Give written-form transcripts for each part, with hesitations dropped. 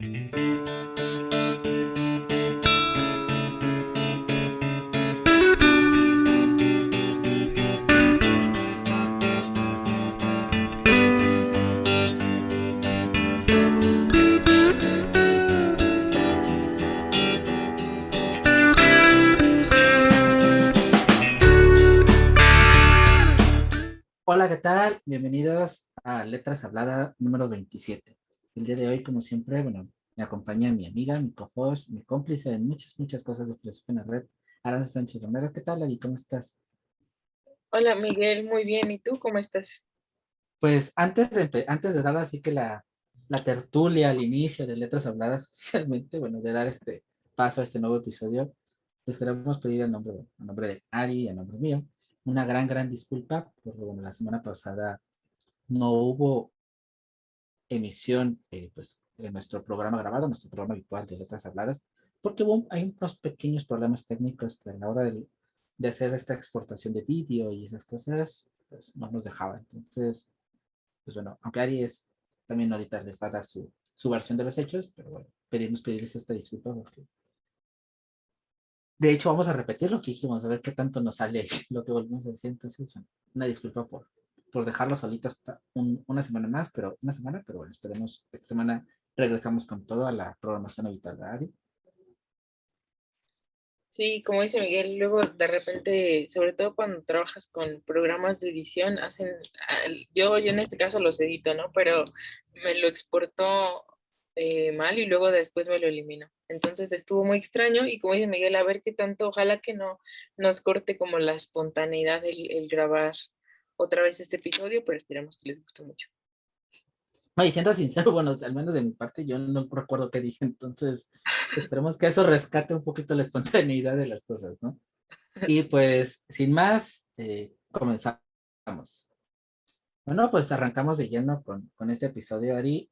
Hola, ¿qué tal? Bienvenidos a Letras Hablada número 27. El día de hoy, como siempre, bueno, me acompaña mi amiga, mi co-host, mi cómplice en muchas cosas de filosofía en la red, Aranza Sánchez Romero. ¿Qué tal, Ari? ¿Cómo estás? Hola Miguel, muy bien. ¿Y tú cómo estás? Pues antes de dar así que la tertulia al inicio de Letras Habladas, oficialmente, bueno, de dar este paso a este nuevo episodio, les queremos pedir a nombre de Ari y a nombre mío, una gran disculpa, porque bueno, la semana pasada no hubo emisión, pues, en nuestro programa grabado, nuestro programa habitual de Letras Habladas, porque hay unos pequeños problemas técnicos que a la hora de hacer esta exportación de vídeo y esas cosas, pues no nos dejaba. Entonces, pues bueno, aunque Ari es, también ahorita les va a dar su versión de los hechos, pero bueno, pedirles esta disculpa porque de hecho vamos a repetir lo que dijimos, a ver qué tanto nos sale lo que volvemos a decir. Entonces, bueno, una disculpa por dejarlo solito hasta una semana más, pero bueno, esperemos esta semana regresamos con todo a la programación habitual, ¿verdad, Ari? Sí, como dice Miguel, luego de repente, sobre todo cuando trabajas con programas de edición, yo en este caso los edito, ¿no? Pero me lo exportó mal y luego después me lo eliminó. Entonces estuvo muy extraño y como dice Miguel, a ver qué tanto, ojalá que no nos corte como la espontaneidad el grabar otra vez este episodio, pero esperemos que les guste mucho. No, y siendo sincero, bueno, al menos de mi parte, yo no recuerdo qué dije, entonces esperemos que eso rescate un poquito la espontaneidad de las cosas, ¿no? Y pues, sin más, comenzamos. Bueno, pues arrancamos de lleno con este episodio, Ari.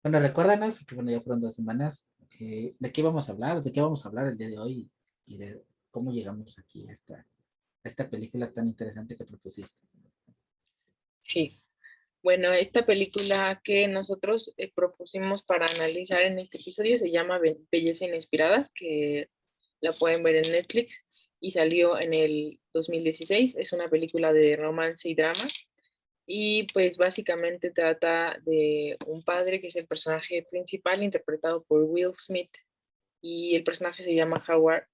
Bueno, recuérdanos, porque bueno, ya fueron 2 semanas, de qué vamos a hablar, de qué vamos a hablar el día de hoy y de cómo llegamos aquí a esta película tan interesante que propusiste. Sí. Bueno, esta película que nosotros propusimos para analizar en este episodio se llama Belleza Inspirada, que la pueden ver en Netflix y salió en el 2016. Es una película de romance y drama y pues básicamente trata de un padre que es el personaje principal interpretado por Will Smith y el personaje se llama Howard.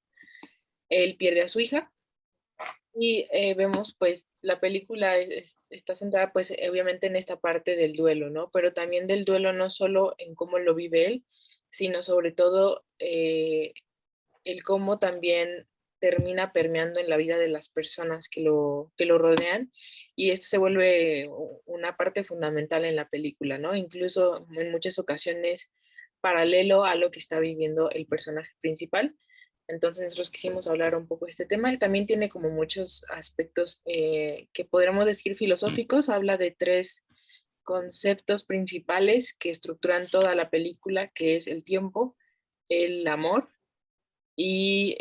Él pierde a su hija y vemos, pues, la película está centrada, pues, obviamente en esta parte del duelo, ¿no? Pero también del duelo no solo en cómo lo vive él, sino sobre todo el cómo también termina permeando en la vida de las personas que lo rodean. Y esto se vuelve una parte fundamental en la película, ¿no? Incluso en muchas ocasiones paralelo a lo que está viviendo el personaje principal. Entonces nosotros quisimos hablar un poco de este tema y también tiene como muchos aspectos que podríamos decir filosóficos. Habla de tres conceptos principales que estructuran toda la película, que es el tiempo, el amor y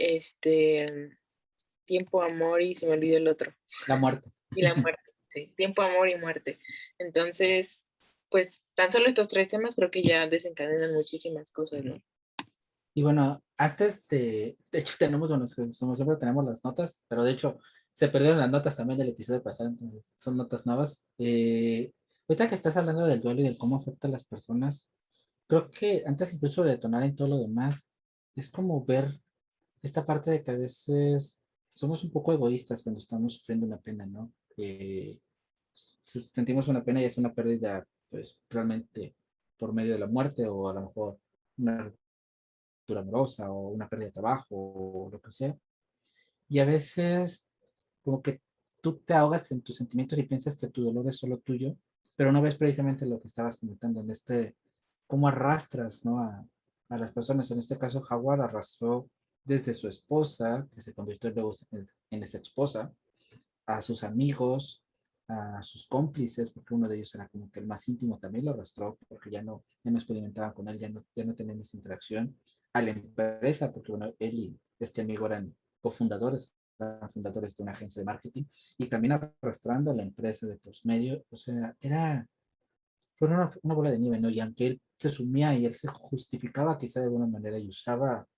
tiempo, amor y se me olvidó el otro. La muerte. Y la muerte, sí, tiempo, amor y muerte. Entonces, pues tan solo estos tres temas creo que ya desencadenan muchísimas cosas, ¿no? Y bueno, antes de hecho tenemos, bueno, como siempre tenemos las notas, pero de hecho se perdieron las notas también del episodio pasado, entonces son notas nuevas. Ahorita que estás hablando del duelo y de cómo afecta a las personas, creo que antes incluso de detonar en todo lo demás, es como ver esta parte de que a veces somos un poco egoístas cuando estamos sufriendo una pena, ¿no? Si sentimos una pena y es una pérdida, pues realmente por medio de la muerte o a lo mejor una ruptura amorosa o una pérdida de trabajo o lo que sea. Y a veces como que tú te ahogas en tus sentimientos y piensas que tu dolor es solo tuyo, pero no ves precisamente lo que estabas comentando en cómo arrastras, ¿no? A las personas. En este caso, Howard arrastró desde su esposa, que se convirtió luego en esa esposa, a sus amigos, a sus cómplices, porque uno de ellos era como que el más íntimo también lo arrastró, porque ya no experimentaban con él, ya no tenían esa interacción, a la empresa, porque bueno, él y este amigo eran fundadores de una agencia de marketing, y también arrastrando a la empresa de por medio, o sea, fue una bola de nieve, ¿no? Y aunque él se sumía y él se justificaba quizá de alguna manera y usaba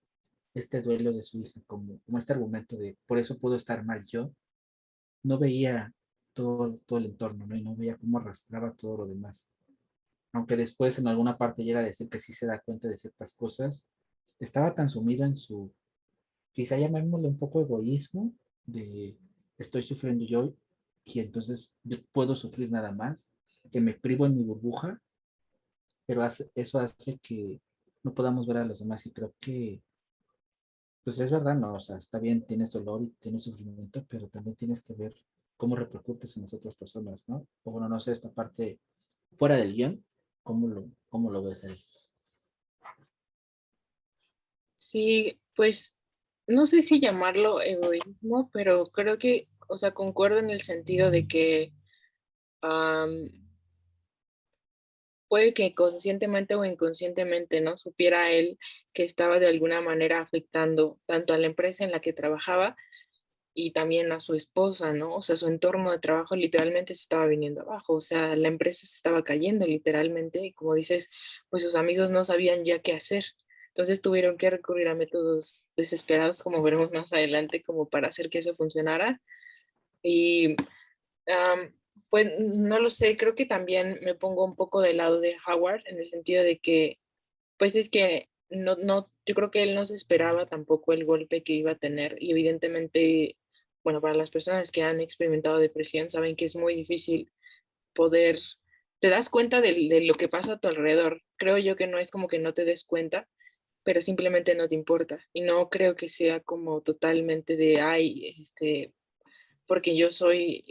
este duelo de su hija como este argumento de por eso puedo estar mal yo, no veía todo el entorno, ¿no? Y no veía cómo arrastraba todo lo demás. Aunque después en alguna parte llega a decir que sí se da cuenta de ciertas cosas, estaba tan sumido en su, quizá llamémosle un poco egoísmo, de estoy sufriendo yo y entonces yo puedo sufrir nada más, que me privo en mi burbuja, pero eso hace que no podamos ver a los demás y creo que, pues es verdad, ¿no? O sea, está bien, tienes dolor y tienes sufrimiento, pero también tienes que ver cómo repercutes en las otras personas, ¿no? O bueno, no sé, esta parte fuera del guión, ¿cómo lo ves ahí? Sí, pues no sé si llamarlo egoísmo, pero creo que, o sea, concuerdo en el sentido de que am, puede que conscientemente o inconscientemente, ¿no? Supiera él que estaba de alguna manera afectando tanto a la empresa en la que trabajaba y también a su esposa, ¿no? O sea, su entorno de trabajo literalmente se estaba viniendo abajo, o sea, la empresa se estaba cayendo literalmente y como dices, pues sus amigos no sabían ya qué hacer. Entonces tuvieron que recurrir a métodos desesperados, como veremos más adelante, como para hacer que eso funcionara. Y pues no lo sé, creo que también me pongo un poco del lado de Howard en el sentido de que, pues es que yo creo que él no se esperaba tampoco el golpe que iba a tener y evidentemente, bueno, para las personas que han experimentado depresión saben que es muy difícil poder, te das cuenta de lo que pasa a tu alrededor. Creo yo que no es como que no te des cuenta, pero simplemente no te importa. Y no creo que sea como totalmente de, ay, porque yo soy,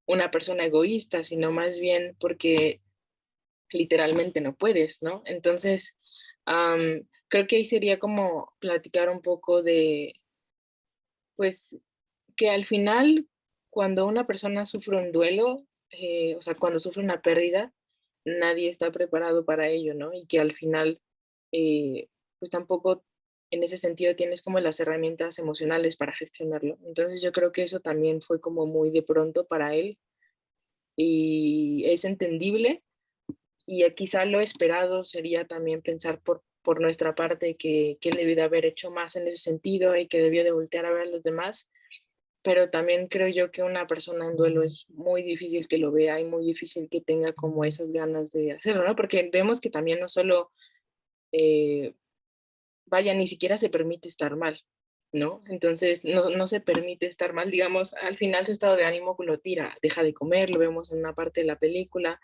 una persona egoísta, sino más bien porque literalmente no puedes, ¿no? Entonces, creo que ahí sería como platicar un poco de, pues, que al final, cuando una persona sufre un duelo, o sea, cuando sufre una pérdida, nadie está preparado para ello, ¿no? Y que al final, pues tampoco en ese sentido tienes como las herramientas emocionales para gestionarlo. Entonces yo creo que eso también fue como muy de pronto para él y es entendible y quizá lo esperado sería también pensar por nuestra parte que él debió de haber hecho más en ese sentido y que debió de voltear a ver a los demás, pero también creo yo que una persona en duelo es muy difícil que lo vea y muy difícil que tenga como esas ganas de hacerlo, ¿no? Porque vemos que también no solo eh, vaya, ni siquiera se permite estar mal, ¿no? Entonces, no se permite estar mal, digamos, al final su estado de ánimo lo tira, deja de comer, lo vemos en una parte de la película,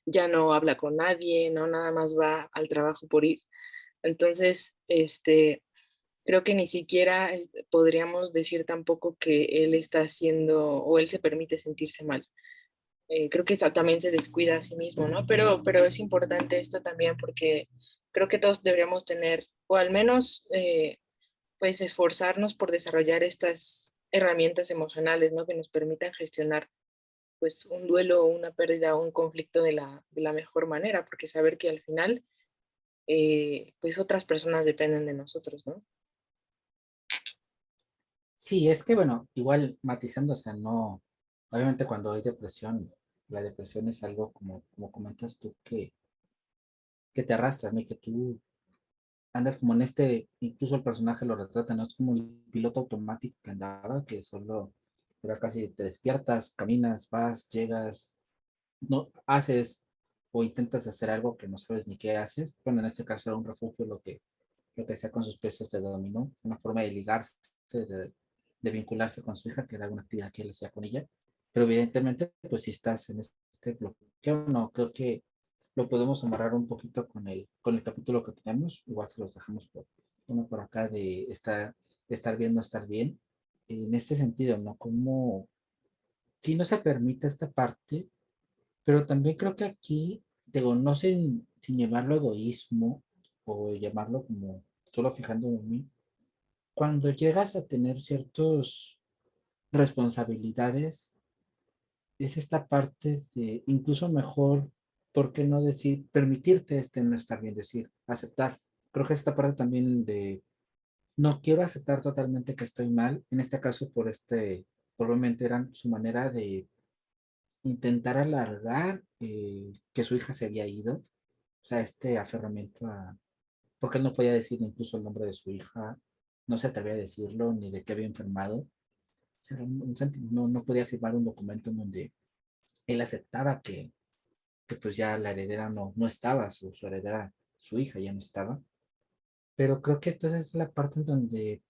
ya no habla con nadie, ¿no? Nada más va al trabajo por ir. Entonces, creo que ni siquiera podríamos decir tampoco que él está haciendo o él se permite sentirse mal. Creo que también se descuida a sí mismo, ¿no? Pero es importante esto también porque creo que todos deberíamos tener, o al menos, pues, esforzarnos por desarrollar estas herramientas emocionales, ¿no? Que nos permitan gestionar, pues, un duelo, una pérdida o un conflicto de la mejor manera, porque saber que al final, pues, otras personas dependen de nosotros, ¿no? Sí, es que bueno, igual matizando, o sea, no, obviamente cuando hay depresión, la depresión es algo como comentas tú que te arrastra, ¿no? Y que tú andas como en incluso el personaje lo retrata, ¿no? Es como el piloto automático que andaba, que solo era casi te despiertas, caminas, vas, llegas, no haces o intentas hacer algo que no sabes ni qué haces. Bueno, en este caso era un refugio lo que hacía con sus piezas de dominó, una forma de ligarse, de vincularse con su hija, que era una actividad que él hacía con ella. Pero evidentemente, pues si estás en este bloqueo, no, creo que lo podemos amarrar un poquito con el capítulo que tenemos, igual se los dejamos uno por acá de estar bien, no estar bien. En este sentido, ¿no? Como si no se permite esta parte, pero también creo que aquí, digo, no sé sin llamarlo egoísmo o llamarlo como solo fijándome en mí, cuando llegas a tener ciertas responsabilidades, es esta parte de incluso mejor, ¿por qué no decir, permitirte no estar bien, decir, aceptar? Creo que esta parte también de, no quiero aceptar totalmente que estoy mal, en este caso probablemente era su manera de intentar alargar que su hija se había ido O sea, este aferramiento a, porque él no podía decir incluso el nombre de su hija, no se atrevía a decirlo, ni de qué había enfermado. O sea, no, no podía firmar un documento en donde él aceptaba que pues ya la heredera no estaba, su heredera, su hija ya no estaba. Pero creo que entonces es la parte en donde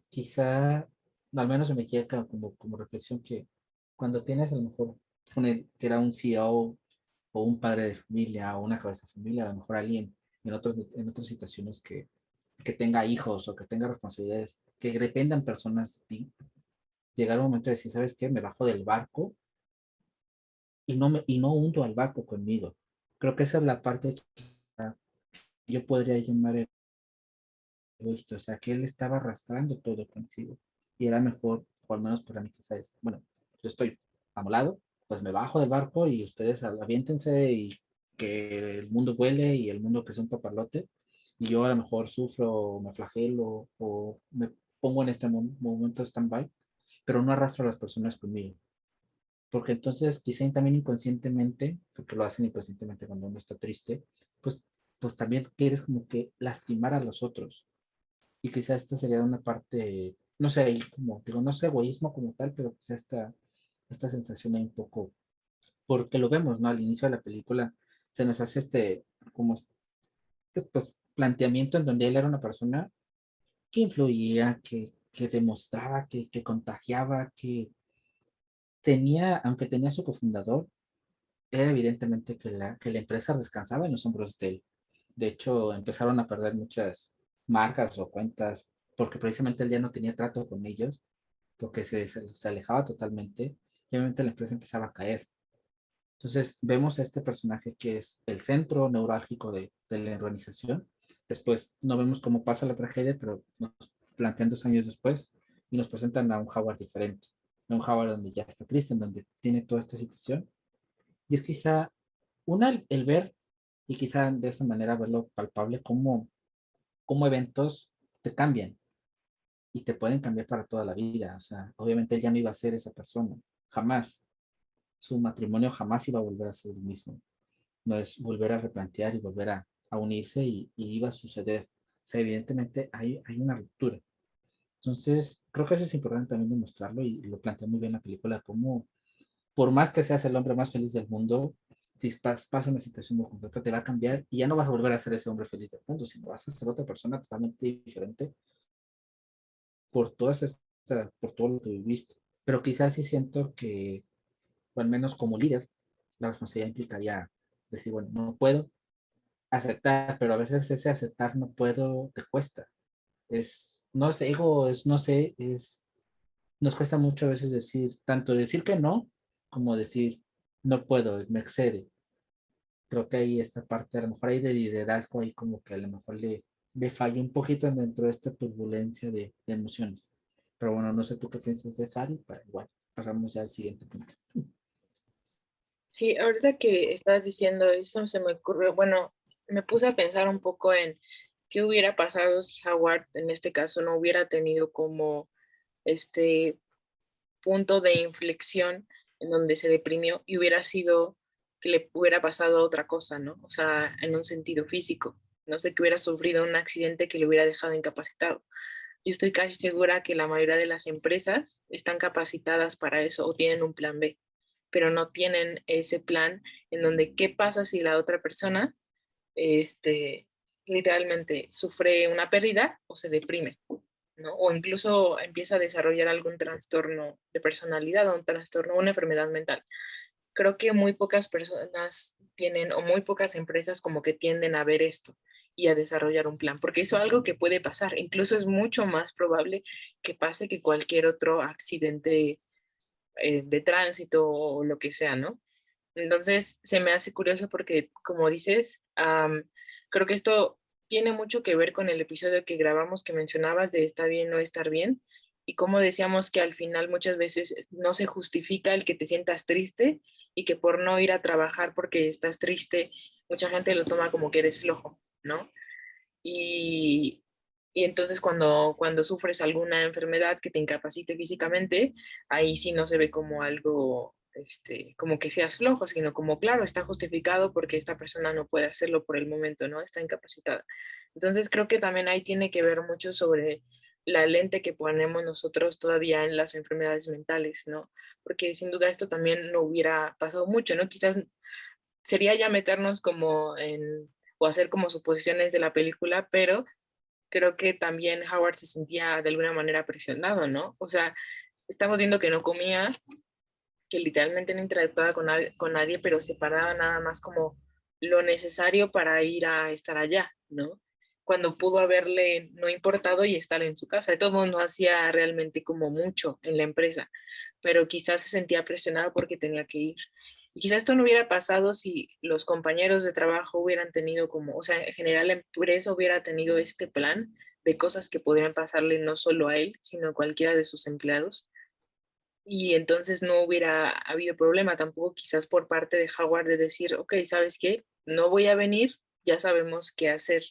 quizá, al menos se me queda como reflexión que cuando tienes a lo mejor con el que era un CEO o un padre de familia o una cabeza de familia, a lo mejor alguien en otras situaciones que tenga hijos o que tenga responsabilidades, que dependan personas de ti, llegar un momento de decir, ¿sabes qué? Me bajo del barco y no hundo al barco conmigo. Creo que esa es la parte que yo podría llamar egoísta, o sea, que él estaba arrastrando todo consigo y era mejor, o al menos para mí quizás, bueno, yo estoy amolado, pues me bajo del barco y ustedes aviéntense y que el mundo vuele y el mundo que es un papalote y yo a lo mejor sufro o me flagelo o me pongo en este momento stand-by, pero no arrastro a las personas conmigo. Porque entonces quizá también inconscientemente, porque lo hacen inconscientemente cuando uno está triste, pues, pues también quieres como que lastimar a los otros. Y quizá esta sería una parte, no sé, ahí como, digo, no sé, egoísmo como tal, pero quizá esta sensación ahí un poco, porque lo vemos, ¿no? Al inicio de la película se nos hace como pues, planteamiento en donde él era una persona que influía, que demostraba, que contagiaba, que tenía, aunque tenía su cofundador, era evidentemente que la empresa descansaba en los hombros de él. De hecho, empezaron a perder muchas marcas o cuentas porque precisamente él ya no tenía trato con ellos, porque se alejaba totalmente y obviamente la empresa empezaba a caer. Entonces vemos a este personaje que es el centro neurálgico de la organización. Después no vemos cómo pasa la tragedia, pero nos plantean 2 años después y nos presentan a un Howard diferente. A un Howard donde ya está triste, en donde tiene toda esta situación. Y es quizá el ver y quizá de esa manera verlo palpable, cómo eventos te cambian y te pueden cambiar para toda la vida. O sea, obviamente él ya no iba a ser esa persona, jamás. Su matrimonio jamás iba a volver a ser el mismo. No es volver a replantear y volver a unirse y iba a suceder. O sea, evidentemente hay una ruptura. Entonces, creo que eso es importante también demostrarlo y lo plantea muy bien la película, como por más que seas el hombre más feliz del mundo, si pasa una situación muy concreta, te va a cambiar y ya no vas a volver a ser ese hombre feliz del mundo, sino vas a ser otra persona totalmente diferente por todo lo que viviste. Pero quizás sí siento que, o al menos como líder, la responsabilidad implicaría decir, bueno, no puedo aceptar, pero a veces ese aceptar no puedo te cuesta. No es ego, no sé, nos cuesta mucho a veces decir, tanto decir que no, como decir, no puedo, me excede. Creo que ahí esta parte, a lo mejor hay de liderazgo, ahí como que a lo mejor le falla un poquito dentro de esta turbulencia de emociones. Pero bueno, no sé tú qué piensas de Sari, pero igual, pasamos ya al siguiente punto. Sí, ahorita que estás diciendo eso, se me ocurrió, bueno, me puse a pensar un poco en qué hubiera pasado si Howard en este caso no hubiera tenido como este punto de inflexión en donde se deprimió y hubiera sido que le hubiera pasado otra cosa, ¿no? O sea, en un sentido físico. No sé, que hubiera sufrido un accidente que le hubiera dejado incapacitado. Yo estoy casi segura que la mayoría de las empresas están capacitadas para eso o tienen un plan B, pero no tienen ese plan en donde qué pasa si la otra persona, este, literalmente sufre una pérdida o se deprime, ¿no? O incluso empieza a desarrollar algún trastorno de personalidad o un trastorno, una enfermedad mental. Creo que muy pocas personas tienen o muy pocas empresas como que tienden a ver esto y a desarrollar un plan, porque eso es algo que puede pasar. Incluso es mucho más probable que pase que cualquier otro accidente de tránsito o lo que sea, ¿no? Entonces, se me hace curioso porque, como dices, creo que esto tiene mucho que ver con el episodio que grabamos que mencionabas de estar bien, no estar bien, y como decíamos que al final muchas veces no se justifica el que te sientas triste y que por no ir a trabajar porque estás triste, mucha gente lo toma como que eres flojo, ¿no? Y, y entonces cuando sufres alguna enfermedad que te incapacite físicamente, ahí sí no se ve como algo como que seas flojo, sino como, claro, está justificado porque esta persona no puede hacerlo por el momento, ¿no? Está incapacitada. Entonces creo que también ahí tiene que ver mucho sobre la lente que ponemos nosotros todavía en las enfermedades mentales, ¿no? Porque sin duda esto también no hubiera pasado mucho, ¿no? Quizás sería ya meternos como o hacer como suposiciones de la película, pero creo que también Howard se sentía de alguna manera presionado, ¿no? O sea, estamos viendo que no comía, que literalmente no interactuaba con nadie, pero se paraba nada más como lo necesario para ir a estar allá, ¿no? Cuando pudo haberle no importado y estar en su casa. De todos modos, no hacía realmente como mucho en la empresa, pero quizás se sentía presionado porque tenía que ir. Y quizás esto no hubiera pasado si los compañeros de trabajo hubieran tenido como, o sea, en general la empresa hubiera tenido este plan de cosas que podrían pasarle no solo a él, sino a cualquiera de sus empleados y entonces no hubiera habido problema tampoco quizás por parte de Howard de decir, ok, ¿sabes qué? No voy a venir, ya sabemos qué hacer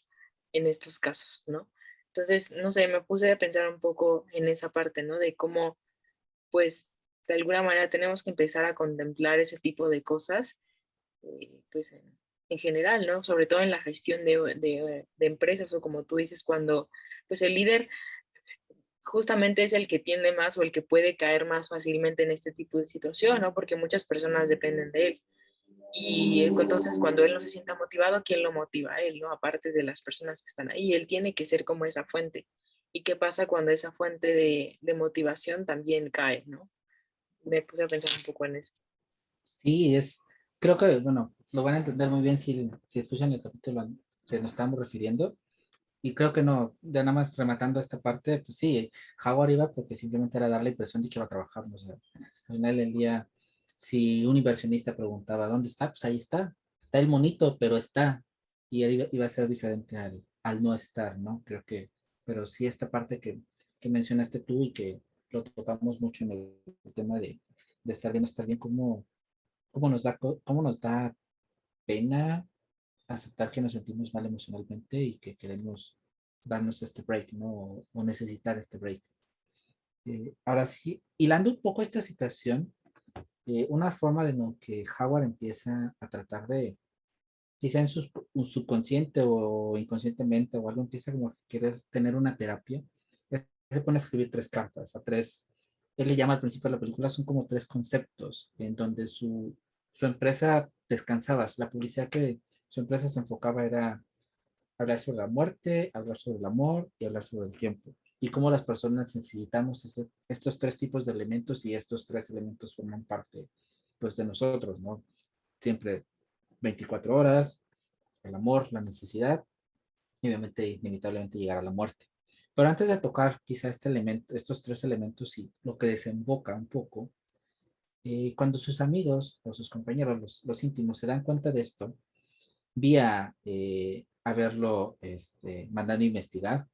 en estos casos, ¿no? Entonces, no sé, me puse a pensar un poco en esa parte, ¿no? De cómo, pues, de alguna manera tenemos que empezar a contemplar ese tipo de cosas, pues, en general, ¿no? Sobre todo en la gestión de empresas o como tú dices, cuando, pues, el líder justamente es el que tiende más o el que puede caer más fácilmente en este tipo de situación, ¿no? Porque muchas personas dependen de él. Y entonces cuando él no se sienta motivado, ¿quién lo motiva? A él, ¿no? Aparte de las personas que están ahí, él tiene que ser como esa fuente. ¿Y qué pasa cuando esa fuente de motivación también cae, ¿no? Me puse a pensar un poco en eso. Sí, creo que, bueno, lo van a entender muy bien si escuchan el capítulo al que nos estamos refiriendo. Y creo que no, ya nada más rematando esta parte, pues sí, Howard iba porque simplemente era dar la impresión de que iba a trabajar. O sea, al final del día, si un inversionista preguntaba, ¿dónde está? Pues ahí está el monito, pero está. Y él iba a ser diferente al no estar, ¿no? Creo que, pero sí esta parte que mencionaste tú y que lo tocamos mucho en el tema de estar bien, no estar bien, cómo nos da pena aceptar que nos sentimos mal emocionalmente y que queremos darnos este break, ¿no? O necesitar este break. Ahora sí, hilando un poco esta situación, una forma de lo que Howard empieza a tratar de, quizá en su subconsciente o inconscientemente o algo, empieza como a querer tener una terapia, se pone a escribir tres cartas a tres, él le llama al principio de la película, son como tres conceptos en donde su empresa descansaba, la publicidad que su empresa se enfocaba era hablar sobre la muerte, hablar sobre el amor y hablar sobre el tiempo. Y cómo las personas necesitamos estos tres tipos de elementos y estos tres elementos forman parte pues, de nosotros, ¿no? Siempre 24 horas, el amor, la necesidad y obviamente inevitablemente llegar a la muerte. Pero antes de tocar quizá este elemento, estos tres elementos y lo que desemboca un poco, cuando sus amigos o sus compañeros, los íntimos, se dan cuenta de esto, vía haberlo mandado a investigar,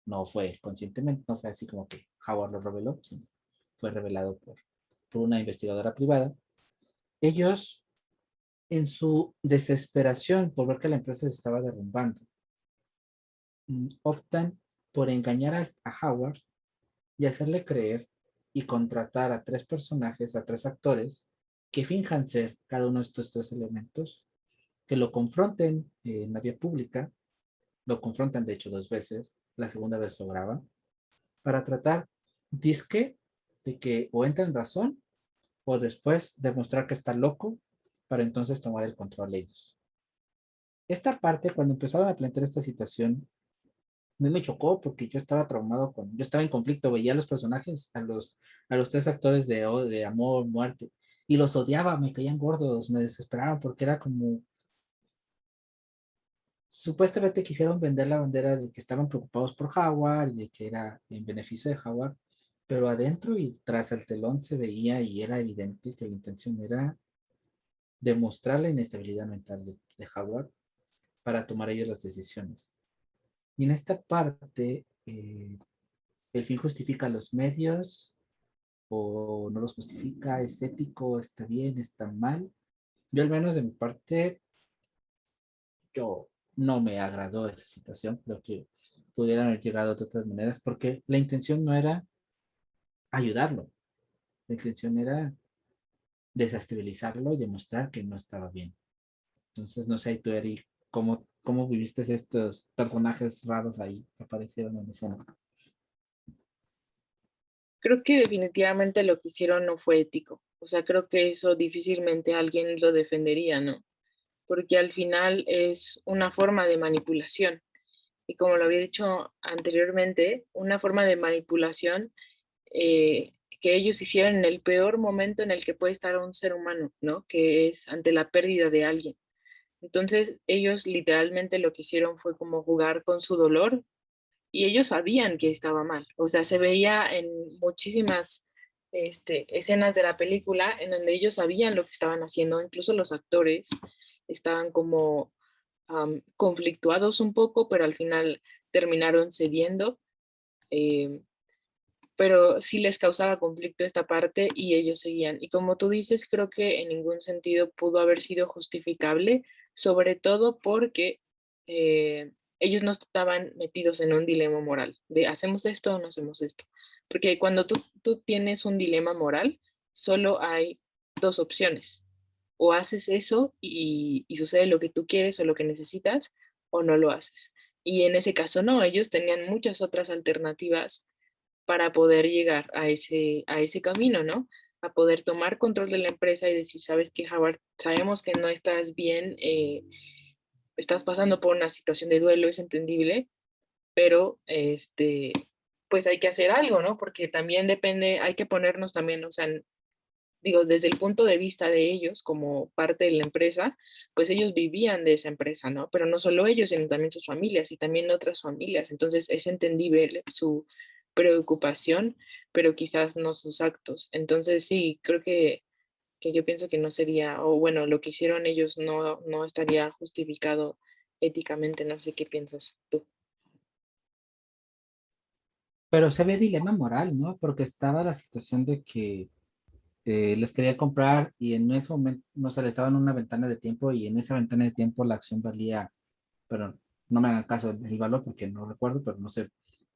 no fue conscientemente, no fue así como que Howard lo reveló, sino fue revelado por una investigadora privada. Ellos, en su desesperación por ver que la empresa se estaba derrumbando, optan por engañar a Howard y hacerle creer y contratar a tres personajes, a tres actores, que finjan ser cada uno de estos tres elementos, que lo confronten en la vía pública, lo confrontan de hecho dos veces, la segunda vez lo graban, para tratar, disque, de que o entra en razón o después demostrar que está loco para entonces tomar el control de ellos. Esta parte, cuando empezaron a plantear esta situación, a mí me chocó porque yo estaba traumado yo estaba en conflicto, veía a los personajes, a los tres actores de amor, muerte, y los odiaba, me caían gordos, me desesperaban porque era como, supuestamente quisieron vender la bandera de que estaban preocupados por Howard y de que era en beneficio de Howard, pero adentro y tras el telón se veía y era evidente que la intención era demostrar la inestabilidad mental de Howard para tomar ellos las decisiones. Y en esta parte, el fin justifica los medios o no los justifica, es ético, está bien, está mal. Yo al menos de mi parte, yo no me agradó esa situación, creo que pudieran haber llegado de otras maneras, porque la intención no era ayudarlo, la intención era desestabilizarlo y demostrar que no estaba bien. Entonces, no sé, tú, Eri, ¿cómo viviste estos personajes raros ahí que aparecieron en escena? Creo que definitivamente lo que hicieron no fue ético. O sea, creo que eso difícilmente alguien lo defendería, ¿no? Porque al final es una forma de manipulación. Y como lo había dicho anteriormente, una forma de manipulación que ellos hicieron en el peor momento en el que puede estar un ser humano, ¿no? Que es ante la pérdida de alguien. Entonces, ellos literalmente lo que hicieron fue como jugar con su dolor y ellos sabían que estaba mal. O sea, se veía en muchísimas escenas de la película en donde ellos sabían lo que estaban haciendo, incluso los actores estaban como conflictuados un poco, pero al final terminaron cediendo. eh, pero sí les causaba conflicto esta parte y ellos seguían. Y como tú dices, creo que en ningún sentido pudo haber sido justificable, sobre todo porque ellos no estaban metidos en un dilema moral de hacemos esto o no hacemos esto. Porque cuando tú tienes un dilema moral, solo hay dos opciones. O haces eso y sucede lo que tú quieres o lo que necesitas, o no lo haces. Y en ese caso no, ellos tenían muchas otras alternativas para poder llegar a ese camino, ¿no? A poder tomar control de la empresa y decir, sabes qué, Howard, sabemos que no estás bien, estás pasando por una situación de duelo, es entendible, pero pues hay que hacer algo, ¿no? Porque también depende, hay que ponernos también, o sea, digo, desde el punto de vista de ellos como parte de la empresa, pues ellos vivían de esa empresa, ¿no? Pero no solo ellos, sino también sus familias y también otras familias. Entonces es entendible su preocupación, pero quizás no sus actos. Entonces sí, creo que yo pienso que no sería, o bueno, lo que hicieron ellos no estaría justificado éticamente. No sé qué piensas tú. Pero se ve dilema moral, ¿no? Porque estaba la situación de que les quería comprar y en ese momento, no sé, les estaba en una ventana de tiempo y en esa ventana de tiempo la acción valía, pero no me hagan caso el valor porque no recuerdo, pero no sé,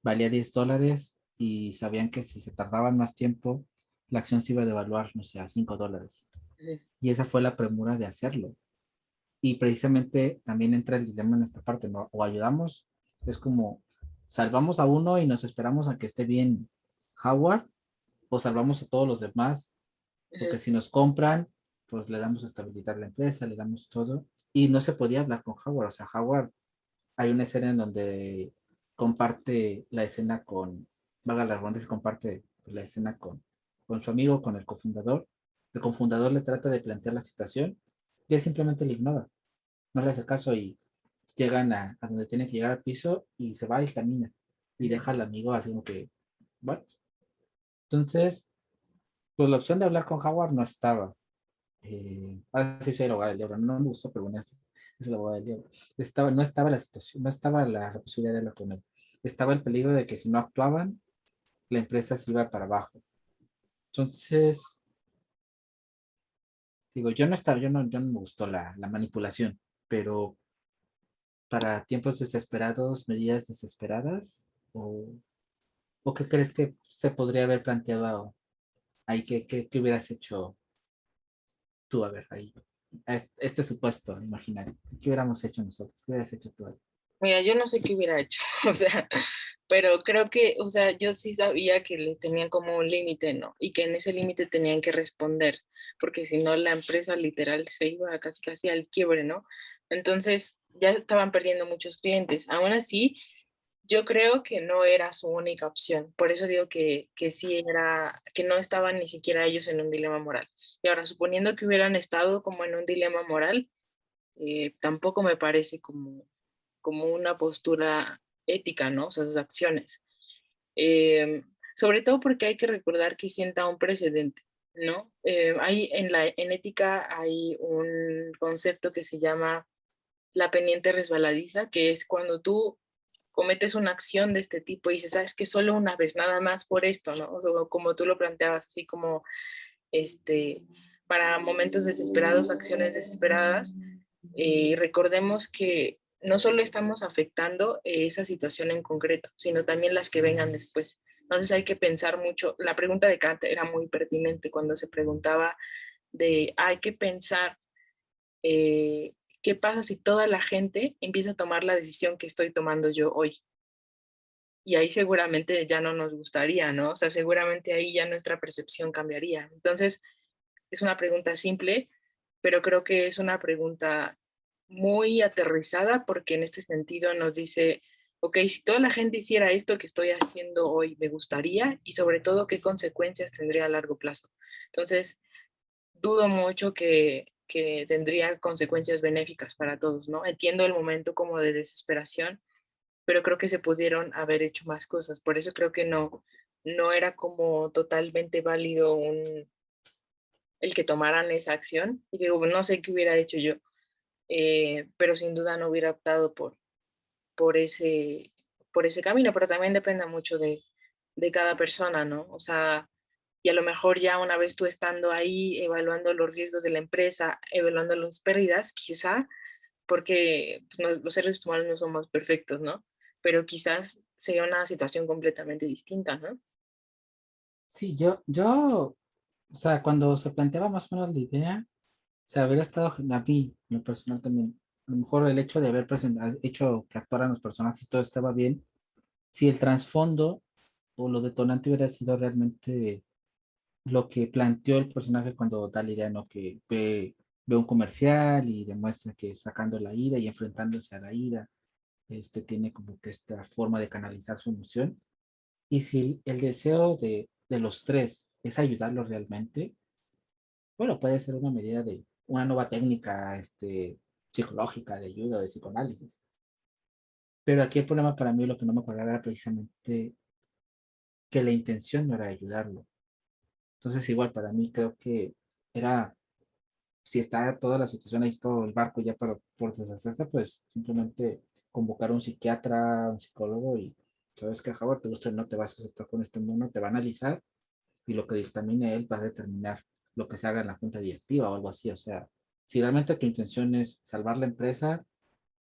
valía $10 y sabían que si se tardaban más tiempo, la acción se iba a devaluar, no sé, a $5. Ujú. Y esa fue la premura de hacerlo. Y precisamente también entra el dilema en esta parte, ¿no? O ayudamos, es como salvamos a uno y nos esperamos a que esté bien Howard, o salvamos a todos los demás, porque Ujú. si nos compran, pues le damos estabilidad a la empresa, le damos todo. Y no se podía hablar con Howard, o sea, Howard, hay una escena en donde comparte la escena con, valga la redundancia, comparte la escena con su amigo, con el cofundador. El cofundador le trata de plantear la situación y él simplemente le ignora, no le hace caso y llegan a donde tiene que llegar al piso y se va y camina y deja al amigo así como que, bueno, entonces, pues la opción de hablar con Howard no estaba. Ahora sí soy el abogado del diablo, no me gustó, pero bueno, es el abogado del diablo. No estaba la situación, no estaba la posibilidad de hablar con él. Estaba el peligro de que si no actuaban, la empresa se iba para abajo. Entonces, digo, yo no estaba, yo no me gustó la manipulación, pero para tiempos desesperados, medidas desesperadas, o qué crees que se podría haber planteado ahí, qué hubieras hecho tú, a ver, ahí, este supuesto imaginario, ¿qué hubiéramos hecho nosotros? ¿Qué hubieras hecho tú ahí? Mira, yo no sé qué hubiera hecho, o sea, pero creo que, o sea, yo sí sabía que les tenían como un límite, ¿no? Y que en ese límite tenían que responder, porque si no la empresa literal se iba casi casi al quiebre, ¿no? Entonces ya estaban perdiendo muchos clientes. Aún así, yo creo que no era su única opción. Por eso digo que sí era, que no estaban ni siquiera ellos en un dilema moral. Y ahora, suponiendo que hubieran estado como en un dilema moral, tampoco me parece como una postura ética, ¿no? O sea, sus acciones. Sobre todo porque hay que recordar que sienta un precedente, ¿no? En ética hay un concepto que se llama la pendiente resbaladiza, que es cuando tú cometes una acción de este tipo y dices, sabes que solo una vez, nada más por esto, ¿no? O sea, como tú lo planteabas, así como este, para momentos desesperados, acciones desesperadas, recordemos que no solo estamos afectando esa situación en concreto, sino también las que vengan después. Entonces hay que pensar mucho. La pregunta de Kant era muy pertinente cuando se preguntaba de hay que pensar qué pasa si toda la gente empieza a tomar la decisión que estoy tomando yo hoy. Y ahí seguramente ya no nos gustaría, ¿no? O sea, seguramente ahí ya nuestra percepción cambiaría. Entonces, es una pregunta simple, pero creo que es una pregunta muy aterrizada porque en este sentido nos dice, ok, si toda la gente hiciera esto que estoy haciendo hoy, me gustaría y sobre todo qué consecuencias tendría a largo plazo. Entonces, dudo mucho que tendría consecuencias benéficas para todos, ¿no? Entiendo el momento como de desesperación, pero creo que se pudieron haber hecho más cosas. Por eso creo que no era como totalmente válido el que tomaran esa acción. Y digo, no sé qué hubiera hecho yo, pero sin duda no hubiera optado por, ese, por ese camino, pero también depende mucho de cada persona, ¿no? O sea, y a lo mejor ya una vez tú estando ahí, evaluando los riesgos de la empresa, evaluando las pérdidas, quizá, porque pues, los seres humanos no somos perfectos, ¿no? Pero quizás sería una situación completamente distinta, ¿no? Sí, o sea, cuando se planteaba más o menos la idea, o sea, hubiera estado, a mí, en lo personal también, a lo mejor el hecho de haber hecho que actuaran los personajes y todo estaba bien, si el trasfondo o lo detonante hubiera sido realmente lo que planteó el personaje cuando da la idea, ¿no? Que ve un comercial y demuestra que sacando la ira y enfrentándose a la ira, tiene como que esta forma de canalizar su emoción. Y si el deseo de los tres es ayudarlo realmente, bueno, puede ser una medida de una nueva técnica psicológica de ayuda o de psicoanálisis. Pero aquí el problema para mí, lo que no me acordaba era precisamente que la intención no era ayudarlo. Entonces, igual para mí creo que era, si está toda la situación ahí, todo el barco ya por deshacerse, pues simplemente convocar a un psiquiatra, un psicólogo y sabes que, Howard, te gusta o no te vas a aceptar con este mundo, te va a analizar y lo que dictamine él va a determinar lo que se haga en la junta directiva o algo así. O sea, si realmente tu intención es salvar la empresa,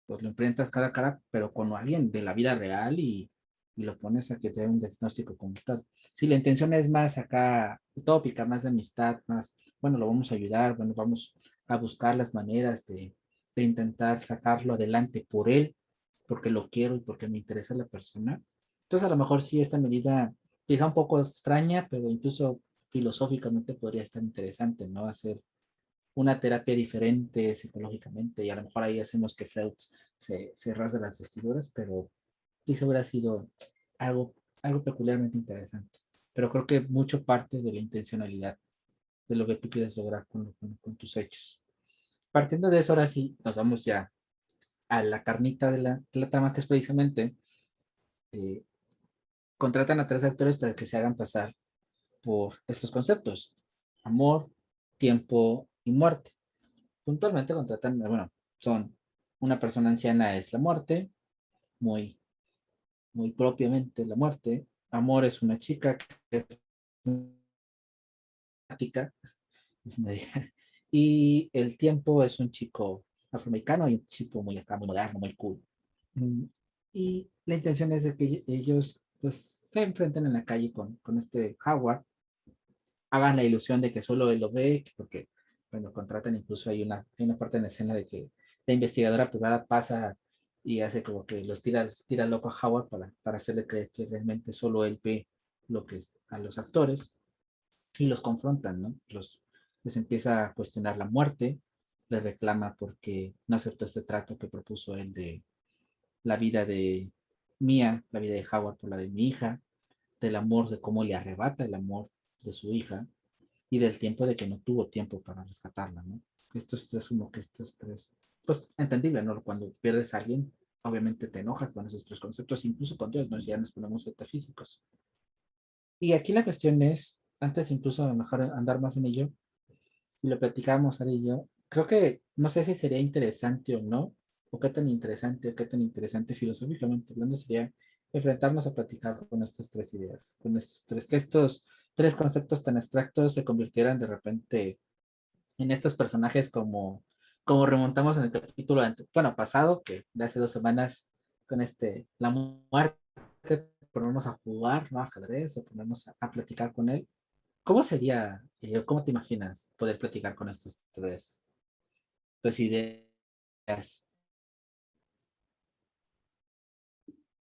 pues lo enfrentas cara a cara, pero con alguien de la vida real y lo pones a que te dé un diagnóstico como tal. Si la intención es más acá utópica, más de amistad, más, bueno, lo vamos a ayudar, bueno, vamos a buscar las maneras de intentar sacarlo adelante por él, porque lo quiero y porque me interesa la persona. Entonces, a lo mejor sí, esta medida quizá un poco extraña, pero incluso filosóficamente podría estar interesante, ¿no? Hacer una terapia diferente psicológicamente y a lo mejor ahí hacemos que Freud se rasgue las vestiduras, pero quizá hubiera sido algo, algo peculiarmente interesante. Pero creo que mucho parte de la intencionalidad de lo que tú quieres lograr con tus hechos. Partiendo de eso, ahora sí, nos vamos ya a la carnita de la trama, que es precisamente eh, contratan a tres actores para que se hagan pasar por estos conceptos: amor, tiempo y muerte. Puntualmente contratan, bueno, son una persona anciana es la muerte, muy, muy propiamente la muerte. Amor es una chica que es simpática, y el tiempo es un chico afroamericano y un chico muy acá, muy moderno, muy cool. Mm, Y la intención es de que ellos pues se enfrenten en la calle con este Howard, hagan la ilusión de que solo él lo ve, porque, bueno, contratan, incluso hay una parte en la escena de que la investigadora privada pasa y hace como que los tira loco a Howard para hacerle creer que realmente solo él ve lo que es a los actores y los confrontan, ¿no? Les empieza a cuestionar la muerte, les reclama porque no aceptó este trato que propuso él de la vida de Mía, la vida de Howard por la de mi hija, del amor, de cómo le arrebata el amor de su hija y del tiempo de que no tuvo tiempo para rescatarla, ¿no? Estos tres, como que estos tres, pues entendible, ¿no? Cuando pierdes a alguien, obviamente te enojas con esos tres conceptos, incluso con Dios, ¿no? Ya nos ponemos metafísicos. Y aquí la cuestión es, antes incluso a lo mejor andar más en ello, y lo platicábamos Ari y yo, creo que no sé si sería interesante o no, o qué tan interesante filosóficamente hablando sería enfrentarnos a platicar con estas tres ideas, con estos tres, que estos tres conceptos tan abstractos se convirtieran de repente en estos personajes como remontamos en el capítulo bueno, pasado, que de hace 2 semanas, con la muerte, ponernos a jugar, ¿no? Ajedrez, o ponernos a platicar con él, ¿Cómo sería, cómo te imaginas poder platicar con estos tres? Pues ideas.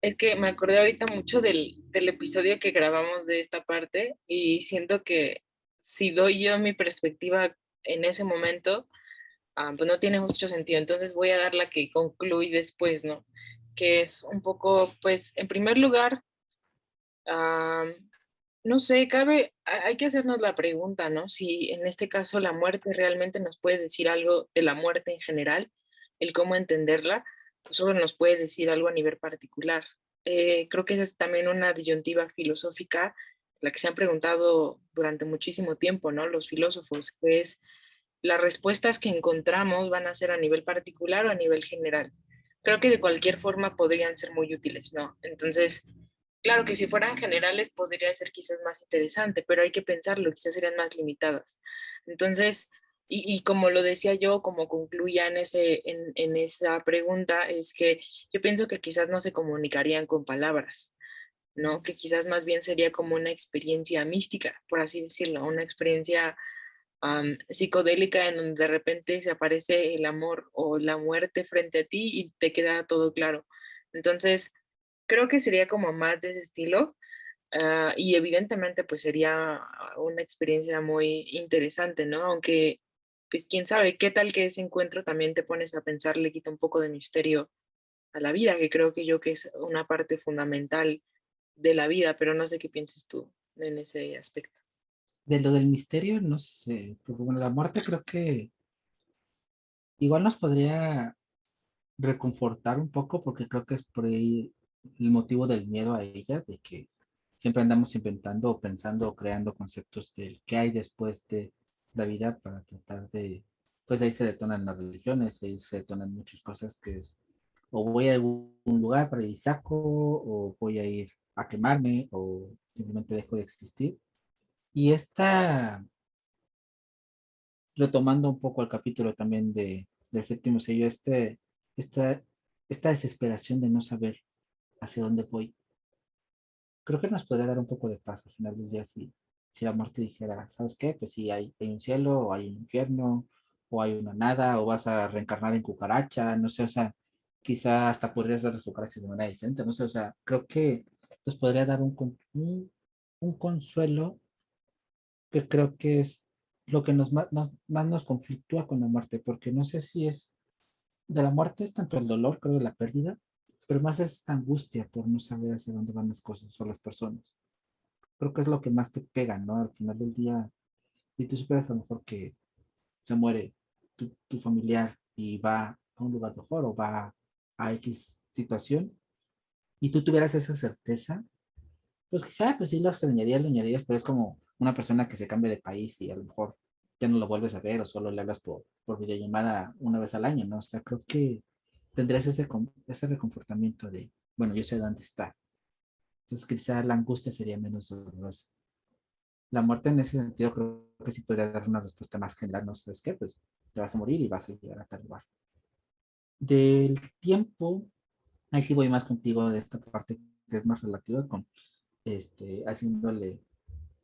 Es que me acordé ahorita mucho del episodio que grabamos de esta parte y siento que si doy yo mi perspectiva en ese momento, pues no tiene mucho sentido. Entonces voy a dar la que concluí después, ¿no? Que es un poco, pues, en primer lugar, ah, no sé, hay que hacernos la pregunta, ¿no? Si en este caso la muerte realmente nos puede decir algo de la muerte en general, el cómo entenderla, pues solo nos puede decir algo a nivel particular. Creo que esa es también una disyuntiva filosófica, la que se han preguntado durante muchísimo tiempo, ¿no? Los filósofos, que es las respuestas que encontramos van a ser a nivel particular o a nivel general. Creo que de cualquier forma podrían ser muy útiles, ¿no? Entonces, claro que si fueran generales podría ser quizás más interesante, pero hay que pensarlo, quizás serían más limitadas. Entonces, y como lo decía yo, como concluía en esa pregunta, es que yo pienso que quizás no se comunicarían con palabras, ¿no? Que quizás más bien sería como una experiencia mística, por así decirlo, una experiencia psicodélica en donde de repente se aparece el amor o la muerte frente a ti y te queda todo claro. Entonces, creo que sería como más de ese estilo. Y evidentemente pues sería una experiencia muy interesante, ¿no? Aunque pues quién sabe, qué tal que ese encuentro también te pones a pensar, le quita un poco de misterio a la vida, que creo que yo que es una parte fundamental de la vida, pero no sé qué piensas tú en ese aspecto. De lo del misterio, no sé, porque bueno, la muerte creo que igual nos podría reconfortar un poco, porque creo que es por ahí el motivo del miedo a ella, de que siempre andamos inventando o pensando o creando conceptos del qué hay después de la vida para tratar de, pues ahí se detonan las religiones, ahí se detonan muchas cosas que es, o voy a algún lugar para ir saco, o voy a ir a quemarme, o simplemente dejo de existir. Y esta, retomando un poco el capítulo también del séptimo sello, esta, esta desesperación de no saber hacia dónde voy, creo que nos podría dar un poco de paz al final del día si la muerte dijera, ¿sabes qué? Pues sí, hay un cielo, o hay un infierno, o hay una nada, o vas a reencarnar en cucaracha, no sé, o sea, quizá hasta podrías ver las cucarachas de manera diferente, no sé, o sea, creo que nos podría dar un consuelo que creo que es lo que más nos conflictúa con la muerte, porque no sé si es de la muerte es tanto el dolor, creo, de la pérdida, pero más es esta angustia por no saber hacia dónde van las cosas o las personas. Creo que es lo que más te pega, ¿no? Al final del día, si tú superas a lo mejor que se muere tu familiar y va a un lugar mejor o va a X situación y tú tuvieras esa certeza, pues quizá, pues sí lo extrañarías, pero es como una persona que se cambia de país y a lo mejor ya no lo vuelves a ver o solo le hablas por videollamada una vez al año, ¿no? O sea, creo que tendrías ese reconfortamiento de, bueno, yo sé dónde está. Entonces quizá la angustia sería menos dolorosa. La muerte en ese sentido creo que sí podría dar una respuesta más general, ¿no? ¿Sabes qué? Pues te vas a morir y vas a llegar a tal lugar. Del tiempo, ahí sí voy más contigo de esta parte que es más relativa con, haciéndole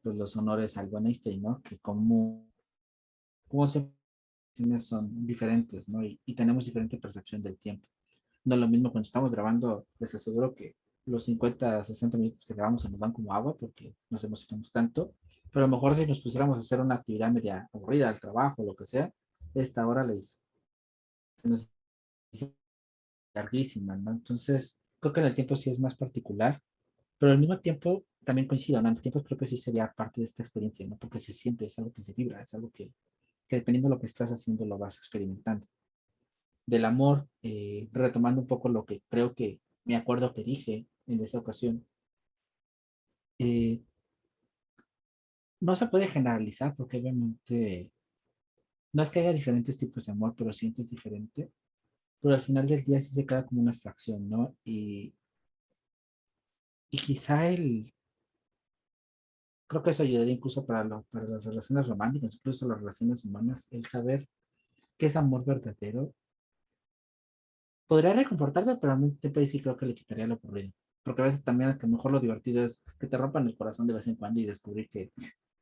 pues, los honores al buen Einstein, ¿no? Que como se son diferentes, ¿no? Y tenemos diferente percepción del tiempo. No es lo mismo cuando estamos grabando, les aseguro que los 50, 60 minutos que grabamos se nos van como agua porque nos emocionamos tanto, pero a lo mejor si nos pusiéramos a hacer una actividad media aburrida al trabajo, lo que sea, esta hora se nos hizo larguísima, ¿no? Entonces, creo que en el tiempo sí es más particular, pero al mismo tiempo también coincido, ¿no? En el tiempo creo que sí sería parte de esta experiencia, ¿no? Porque se siente, es algo que se vibra, es algo que dependiendo de lo que estás haciendo lo vas experimentando. Del amor, retomando un poco lo que creo que me acuerdo que dije en esa ocasión, eh, no se puede generalizar porque obviamente no es que haya diferentes tipos de amor, pero sientes diferente, pero al final del día sí se queda como una abstracción, ¿no? Y quizá creo que eso ayudaría incluso para las relaciones románticas, incluso las relaciones humanas, el saber qué es amor verdadero. Podría reconfortarte, pero a mí te sí creo que le quitaría lo aburrido. Porque a veces también a lo mejor lo divertido es que te rompan el corazón de vez en cuando y descubrir que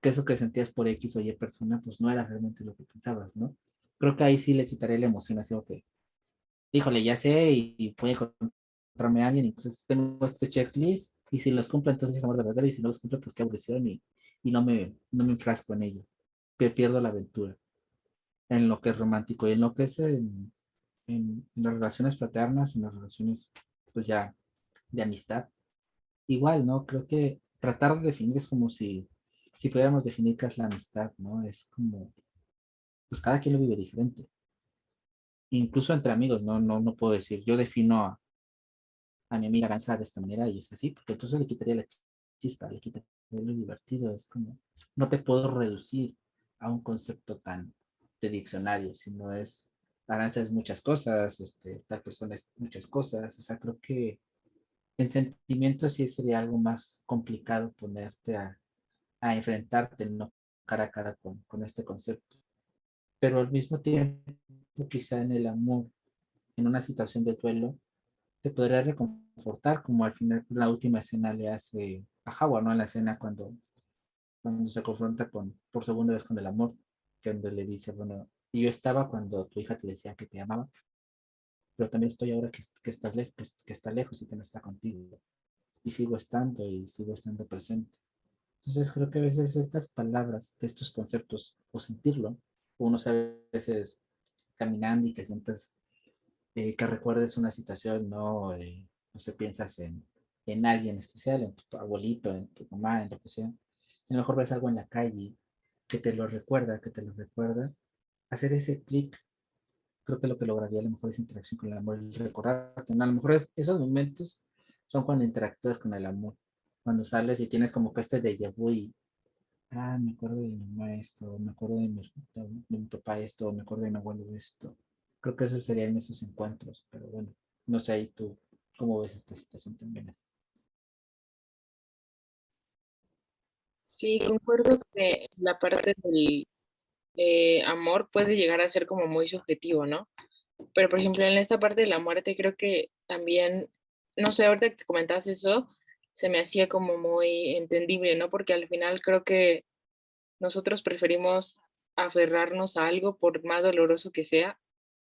que eso que sentías por X o Y persona, pues no era realmente lo que pensabas, ¿no? Creo que ahí sí le quitaría la emoción, así, ok, híjole, ya sé y puede encontrarme a alguien, entonces tengo este checklist y si los cumplo, entonces es amor verdadero y si no los cumplo, pues qué aburrición y no me enfrasco en ello, pierdo la aventura en lo que es romántico y en lo que es en las relaciones fraternas, en las relaciones, pues ya de amistad. Igual, ¿no? Creo que tratar de definir es como si pudiéramos definir qué es la amistad, ¿no? Es como, pues cada quien lo vive diferente. Incluso entre amigos, no puedo decir, yo defino a mi amiga Aranza de esta manera y es así, porque entonces le quitaría la chispa, le quitaría lo divertido, es como, no te puedo reducir a un concepto tan de diccionario, sino es, Aranza es muchas cosas, tal persona es muchas cosas, o sea, creo que en sentimientos sí sería algo más complicado ponerte a enfrentarte, ¿no? Cara a cara con este concepto. Pero al mismo tiempo, quizá en el amor, en una situación de duelo, te podría reconfortar, como al final la última escena le hace a Howard, ¿no? En la escena cuando se confronta por segunda vez con el amor, que donde le dice, bueno, yo estaba cuando tu hija te decía que te amaba, pero también estoy ahora que estás lejos, que está lejos y que no está contigo. Y sigo estando presente. Entonces creo que a veces estas palabras, de estos conceptos, o sentirlo, uno sabe a veces caminando y que sientas, que recuerdes una situación, no sé, piensas en alguien especial, en tu abuelito, en tu mamá, en lo que sea. A lo mejor ves algo en la calle que te lo recuerda. Hacer ese clic, creo que lo que lograría a lo mejor es interacción con el amor, el recordarte, ¿no? A lo mejor esos momentos son cuando interactúas con el amor, cuando sales y tienes como que este déjà vu y, me acuerdo de mi mamá esto, me acuerdo de mi papá esto, me acuerdo de mi abuelo esto. Creo que eso serían esos encuentros, pero bueno, no sé ahí tú cómo ves esta situación también. Sí, concuerdo que la parte del amor puede llegar a ser como muy subjetivo, ¿no? Pero, por ejemplo, en esta parte de la muerte, creo que también, no sé, ahorita que comentabas eso, se me hacía como muy entendible, ¿no? Porque al final creo que nosotros preferimos aferrarnos a algo, por más doloroso que sea,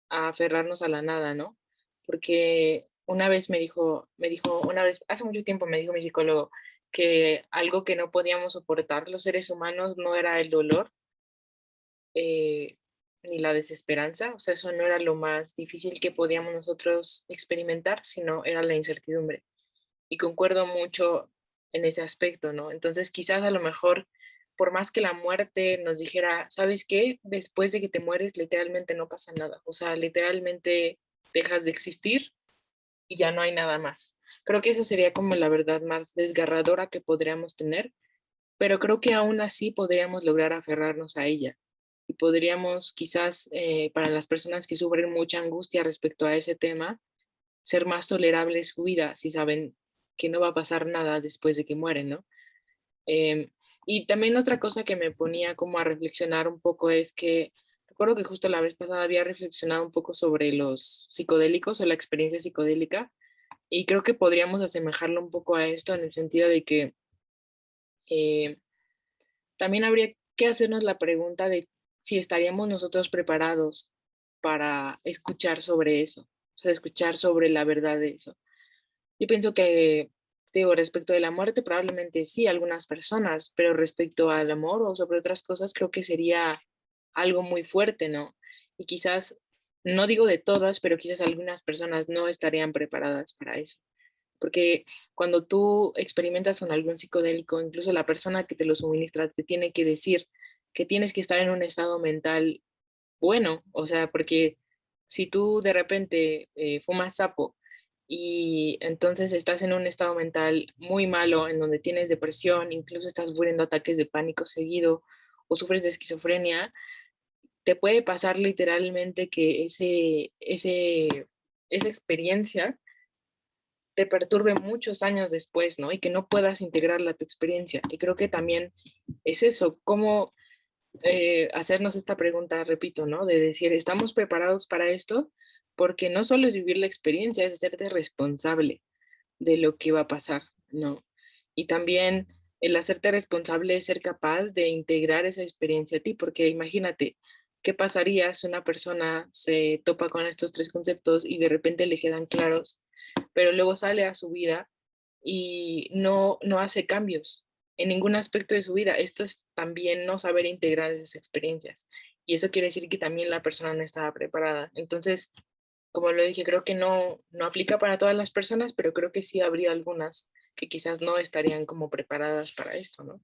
a aferrarnos a la nada, ¿no? Porque una vez una vez, hace mucho tiempo me dijo mi psicólogo que algo que no podíamos soportar los seres humanos no era el dolor, eh, ni la desesperanza, o sea, eso no era lo más difícil que podíamos nosotros experimentar, sino era la incertidumbre. Y concuerdo mucho en ese aspecto, ¿no? Entonces, quizás a lo mejor, por más que la muerte nos dijera, ¿sabes qué? Después de que te mueres, literalmente no pasa nada, o sea, literalmente dejas de existir y ya no hay nada más. Creo que esa sería como la verdad más desgarradora que podríamos tener, pero creo que aún así podríamos lograr aferrarnos a ella y podríamos quizás para las personas que sufren mucha angustia respecto a ese tema, ser más tolerables su vida si saben que no va a pasar nada después de que mueren, ¿no? Eh, y también otra cosa que me ponía como a reflexionar un poco es que recuerdo que justo la vez pasada había reflexionado un poco sobre los psicodélicos o la experiencia psicodélica y creo que podríamos asemejarlo un poco a esto en el sentido de que eh, también habría que hacernos la pregunta de si estaríamos nosotros preparados para escuchar sobre eso, o sea, escuchar sobre la verdad de eso. Yo pienso que, digo, respecto de la muerte, probablemente sí, algunas personas, pero respecto al amor o sobre otras cosas, creo que sería algo muy fuerte, ¿no? Y quizás, no digo de todas, pero quizás algunas personas no estarían preparadas para eso. Porque cuando tú experimentas con algún psicodélico, incluso la persona que te lo suministra te tiene que decir que tienes que estar en un estado mental bueno, o sea, porque si tú de repente fumas sapo y entonces estás en un estado mental muy malo, en donde tienes depresión, incluso estás sufriendo ataques de pánico seguido o sufres de esquizofrenia, te puede pasar literalmente que esa experiencia te perturbe muchos años después, ¿no? Y que no puedas integrarla a tu experiencia. Y creo que también es eso, cómo hacernos esta pregunta, repito, ¿no? De decir, ¿estamos preparados para esto? Porque no solo es vivir la experiencia, es hacerte responsable de lo que va a pasar, ¿no? Y también el hacerte responsable es ser capaz de integrar esa experiencia a ti, porque imagínate, ¿qué pasaría si una persona se topa con estos tres conceptos y de repente le quedan claros, pero luego sale a su vida y no hace cambios en ningún aspecto de su vida? Esto es también no saber integrar esas experiencias. Y eso quiere decir que también la persona no estaba preparada. Entonces, como lo dije, creo que no aplica para todas las personas, pero creo que sí habría algunas que quizás no estarían como preparadas para esto, ¿no?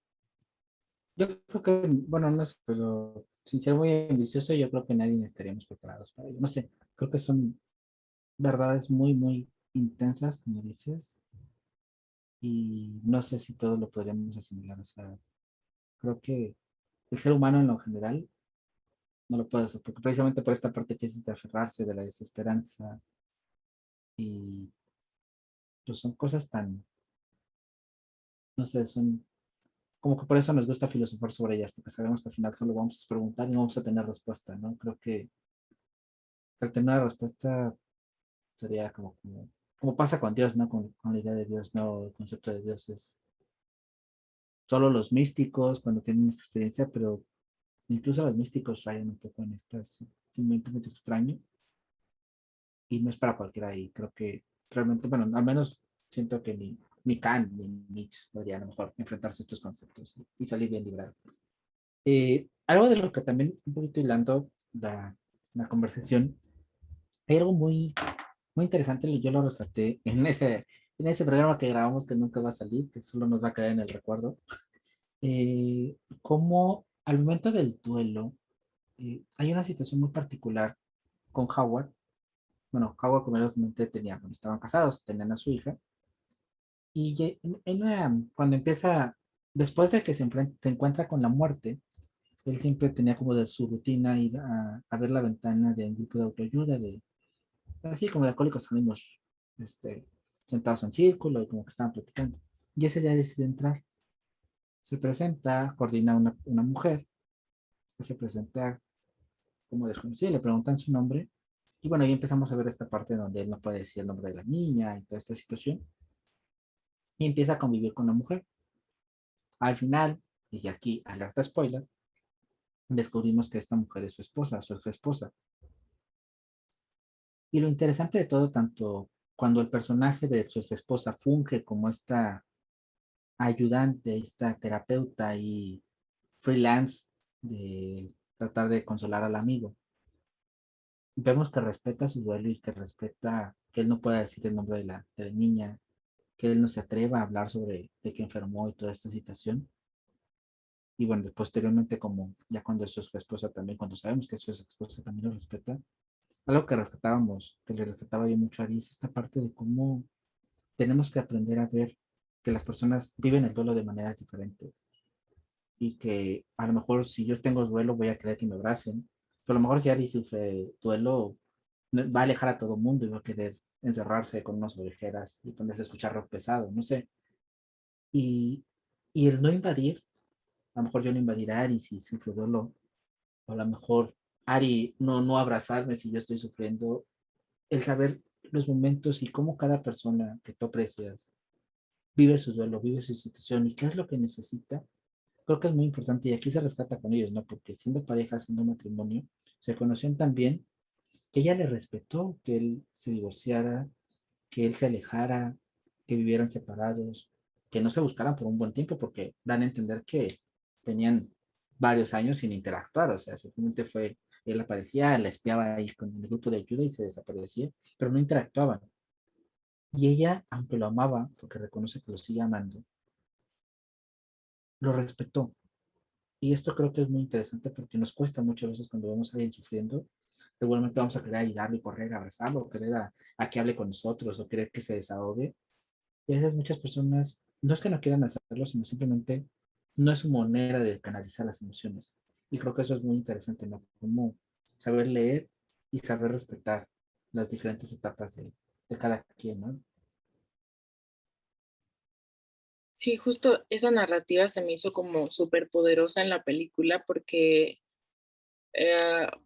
Yo creo que, bueno, no sé, pero sin ser muy ambicioso, yo creo que nadie estaríamos preparados para ello. No sé, creo que son verdades muy, muy intensas, como dices, y no sé si todo lo podríamos asimilar. O sea, creo que el ser humano en lo general no lo puede hacer, porque precisamente por esta parte que es de aferrarse, de la desesperanza, y pues son cosas tan, no sé, son como que por eso nos gusta filosofar sobre ellas, porque sabemos que al final solo vamos a preguntar y no vamos a tener respuesta, ¿no? Creo que al tener una respuesta sería como pasa con Dios, ¿no? Con la idea de Dios, ¿no? El concepto de Dios es solo los místicos cuando tienen esta experiencia, pero incluso los místicos rayan un poco en estas sentimientos extraños y no es para cualquiera y creo que realmente, bueno, al menos siento que ni Kant ni Nietzsche podrían a lo mejor enfrentarse a estos conceptos y salir bien librado. Algo de lo que también un poquito hilando la conversación, hay algo muy, muy interesante, yo lo rescaté en ese programa que grabamos que nunca va a salir, que solo nos va a caer en el recuerdo, como al momento del duelo, hay una situación muy particular con Howard. Bueno, Howard, como ya comenté, bueno, estaban casados, tenían a su hija, y cuando empieza, después de que se encuentra con la muerte, él siempre tenía como de su rutina ir a ver la ventana de un grupo de autoayuda, así como de alcohólicos anónimos, este, sentados en círculo y como que estaban platicando. Y ese día decide entrar. Se presenta, coordina una mujer, que se presenta como desconocida, le preguntan su nombre. Y bueno, ahí empezamos a ver esta parte donde él no puede decir el nombre de la niña y toda esta situación. Y empieza a convivir con la mujer. Al final, y aquí alerta spoiler, descubrimos que esta mujer es su esposa, su ex esposa. Y lo interesante de todo, tanto cuando el personaje de su ex esposa funge como esta ayudante, esta terapeuta y freelance de tratar de consolar al amigo, vemos que respeta su duelo y que respeta que él no pueda decir el nombre de la niña, que él no se atreva a hablar sobre de que enfermó y toda esta situación. Y bueno, posteriormente, como ya cuando es su esposa también, cuando sabemos que es su esposa también lo respeta, algo que rescatábamos, que le rescataba yo mucho a Ari, es esta parte de cómo tenemos que aprender a ver que las personas viven el duelo de maneras diferentes y que a lo mejor si yo tengo duelo voy a querer que me abracen, pero a lo mejor si Ari sufre duelo va a alejar a todo el mundo y va a querer encerrarse con unas orejeras y ponerse a escuchar rock pesado, no sé. Y, y el no invadir, a lo mejor yo no invadir a Ari si sufre duelo, o a lo mejor Ari no abrazarme si yo estoy sufriendo, el saber los momentos y cómo cada persona que tú aprecias vive su duelo, vive su situación y qué es lo que necesita, creo que es muy importante y aquí se rescata con ellos, ¿no? Porque siendo pareja, siendo matrimonio, se conocían tan bien que ella le respetó que él se divorciara, que él se alejara, que vivieran separados, que no se buscaran por un buen tiempo, porque dan a entender que tenían varios años sin interactuar, o sea, simplemente él aparecía, la espiaba ahí con el grupo de ayuda y se desaparecía, pero no interactuaban. Y ella, aunque lo amaba, porque reconoce que lo sigue amando, lo respetó. Y esto creo que es muy interesante porque nos cuesta muchas veces cuando vemos a alguien sufriendo, igualmente vamos a querer ayudarle, correr, abrazarlo, o querer a que hable con nosotros, o querer que se desahogue. Y a veces muchas personas, no es que no quieran hacerlo, sino simplemente no es su manera de canalizar las emociones. Y creo que eso es muy interesante, ¿no? Como saber leer y saber respetar las diferentes etapas de cada quien, ¿no? Sí, justo esa narrativa se me hizo como súper poderosa en la película porque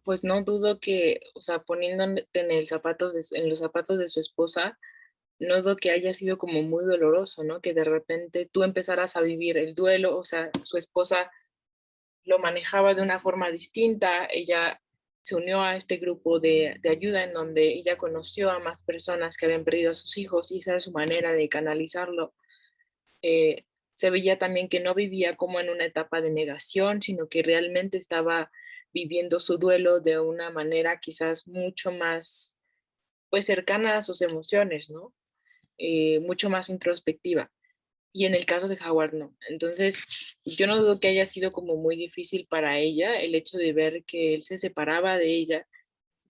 pues no dudo que, o sea, poniéndote en los zapatos de su esposa, no dudo que haya sido como muy doloroso, ¿no? Que de repente tú empezaras a vivir el duelo, o sea, su esposa lo manejaba de una forma distinta, ella se unió a este grupo de ayuda en donde ella conoció a más personas que habían perdido a sus hijos y esa es su manera de canalizarlo. Se veía también que no vivía como en una etapa de negación, sino que realmente estaba viviendo su duelo de una manera quizás mucho más, pues cercana a sus emociones, ¿no? Mucho más introspectiva. Y en el caso de Howard, no. Entonces, yo no dudo que haya sido como muy difícil para ella el hecho de ver que él se separaba de ella,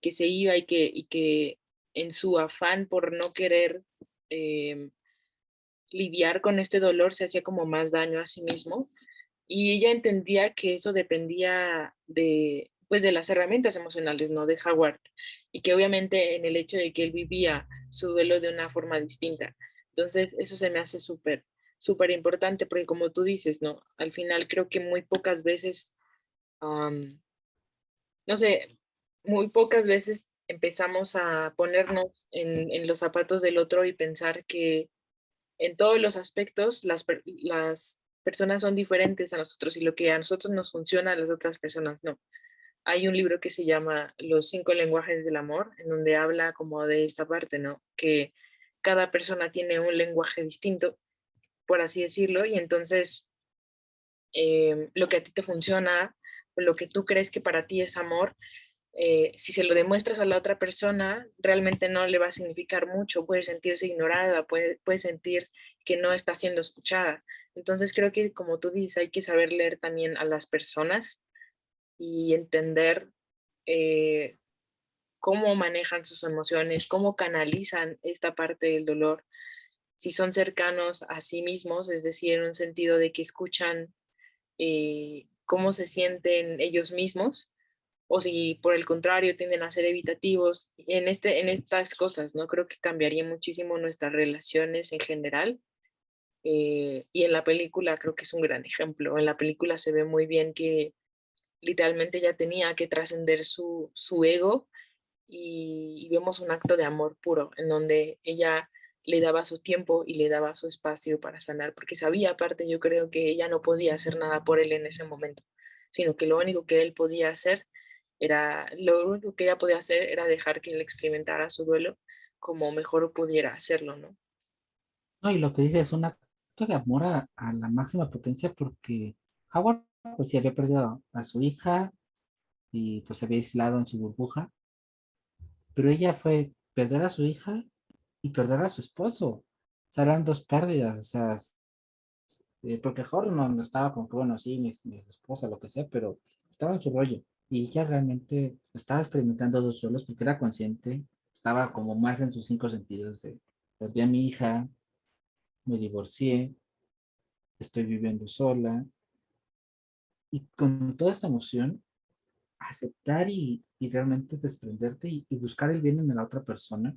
que se iba y que en su afán por no querer eh, lidiar con este dolor se hacía como más daño a sí mismo. Y ella entendía que eso dependía de, pues, de las herramientas emocionales, ¿no? De Howard. Y que obviamente en el hecho de que él vivía su duelo de una forma distinta. Entonces, eso se me hace súper, súper importante porque como tú dices, ¿no? Al final creo que muy pocas veces, um, no sé, muy pocas veces empezamos a ponernos en los zapatos del otro y pensar que en todos los aspectos las personas son diferentes a nosotros y lo que a nosotros nos funciona a las otras personas no. Hay un libro que se llama Los 5 lenguajes del amor, en donde habla como de esta parte, ¿no? Que cada persona tiene un lenguaje distinto, por así decirlo, y entonces lo que a ti te funciona, lo que tú crees que para ti es amor, si se lo demuestras a la otra persona, realmente no le va a significar mucho, puede sentirse ignorada, puede sentir que no está siendo escuchada. Entonces creo que como tú dices, hay que saber leer también a las personas y entender eh, cómo manejan sus emociones, cómo canalizan esta parte del dolor, si son cercanos a sí mismos, es decir, en un sentido de que escuchan cómo se sienten ellos mismos o si por el contrario tienden a ser evitativos en estas cosas, ¿no? Creo que cambiaría muchísimo nuestras relaciones en general. Y en la película creo que es un gran ejemplo. En la película se ve muy bien que literalmente ella tenía que trascender su ego y vemos un acto de amor puro en donde ella le daba su tiempo y le daba su espacio para sanar, porque sabía aparte, yo creo que ella no podía hacer nada por él en ese momento, sino que lo único que él podía hacer lo único que ella podía hacer era dejar que él experimentara su duelo como mejor pudiera hacerlo, ¿no? No, y lo que dice es un acto de amor a la máxima potencia porque Howard pues sí había perdido a su hija y pues se había aislado en su burbuja, pero ella fue perder a su hija y perder a su esposo. O sea, eran dos pérdidas, o sea, porque Howard no estaba como que, bueno, sí, mi esposa, lo que sea, pero estaba en su rollo. Y ella realmente estaba experimentando dos solos porque era consciente, estaba como más en sus 5 sentidos de, perdí a mi hija, me divorcié, estoy viviendo sola, y con toda esta emoción, aceptar y realmente desprenderte y buscar el bien en la otra persona.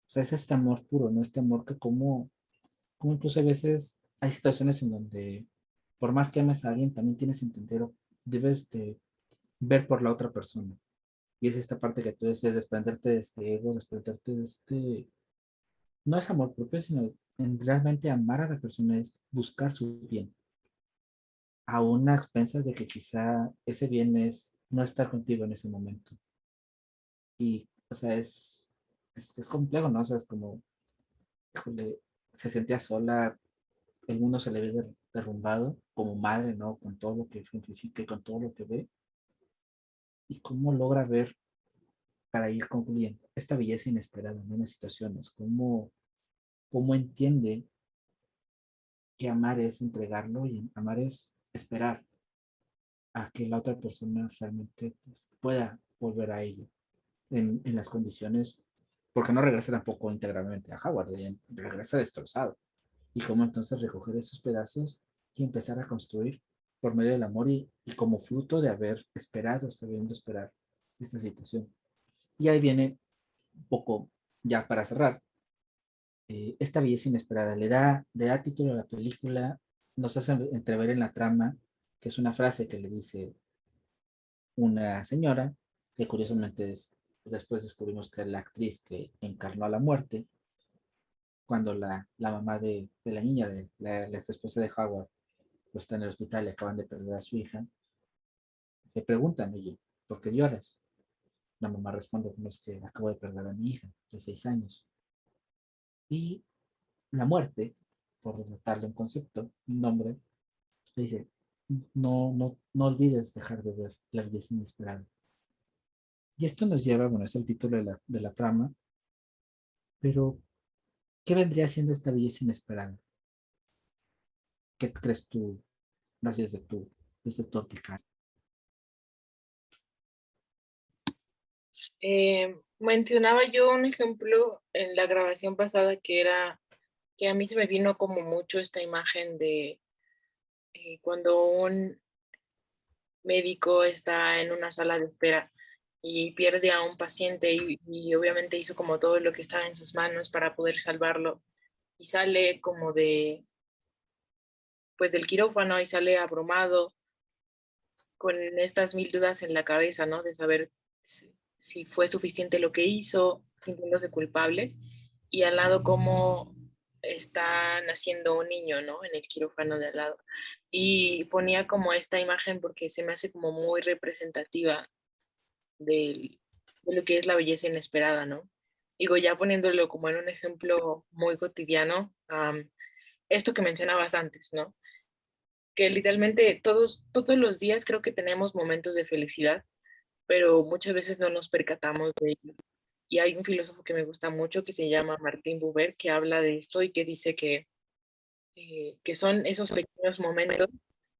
O sea, es este amor puro, ¿no? Este amor que como incluso a veces hay situaciones en donde por más que ames a alguien, también tienes que entender o debes de ver por la otra persona. Y es esta parte que tú dices, desprenderte de este ego, desprenderte de este, no es amor propio, sino en realmente amar a la persona, es buscar su bien, aún a expensas de que quizá ese bien es no estar contigo en ese momento. Y, o sea, es complejo, ¿no? O sea, es como, híjole, se sentía sola, el mundo se le ve derrumbado como madre, ¿no? Con todo lo que ejemplifica y con todo lo que ve. Y cómo logra ver, para ir concluyendo, esta belleza inesperada en unas situaciones, cómo entiende que amar es entregarlo y amar es esperar a que la otra persona realmente pues, pueda volver a ella en las condiciones, porque no regresa tampoco integralmente a Howard, regresa destrozado. Y cómo entonces recoger esos pedazos y empezar a construir por medio del amor y como fruto de haber esperado, sabiendo esperar esta situación. Y ahí viene un poco, ya para cerrar, esta belleza inesperada. Le da título a la película, nos hace entrever en la trama, que es una frase que le dice una señora, que curiosamente después descubrimos que es la actriz que encarnó a la muerte, cuando la mamá de la niña, de la ex esposa de Howard, pues está en el hospital y acaban de perder a su hija, le preguntan, oye, ¿por qué lloras? La mamá responde, no es que acabo de perder a mi hija de 6 años. Y la muerte, por darle un concepto, un nombre, le dice, no olvides dejar de ver la belleza inesperada. Y esto nos lleva, bueno, es el título de la trama, pero ¿qué vendría siendo esta belleza inesperada? ¿Qué crees tú, gracias desde tu óptica? Mencionaba yo un ejemplo en la grabación pasada que era que a mí se me vino como mucho esta imagen de cuando un médico está en una sala de espera y pierde a un paciente y obviamente hizo como todo lo que estaba en sus manos para poder salvarlo y sale como de pues del quirófano y sale abrumado con estas mil dudas en la cabeza, ¿no? De saber si fue suficiente lo que hizo, sintiéndose culpable y al lado cómo está naciendo un niño, ¿no? En el quirófano de al lado. Y ponía como esta imagen porque se me hace como muy representativa de lo que es la belleza inesperada, ¿no? Digo, ya poniéndolo como en un ejemplo muy cotidiano, esto que mencionabas antes, ¿no? Que literalmente todos los días creo que tenemos momentos de felicidad, pero muchas veces no nos percatamos de ello. Y hay un filósofo que me gusta mucho que se llama Martín Buber, que habla de esto y que dice que son esos pequeños momentos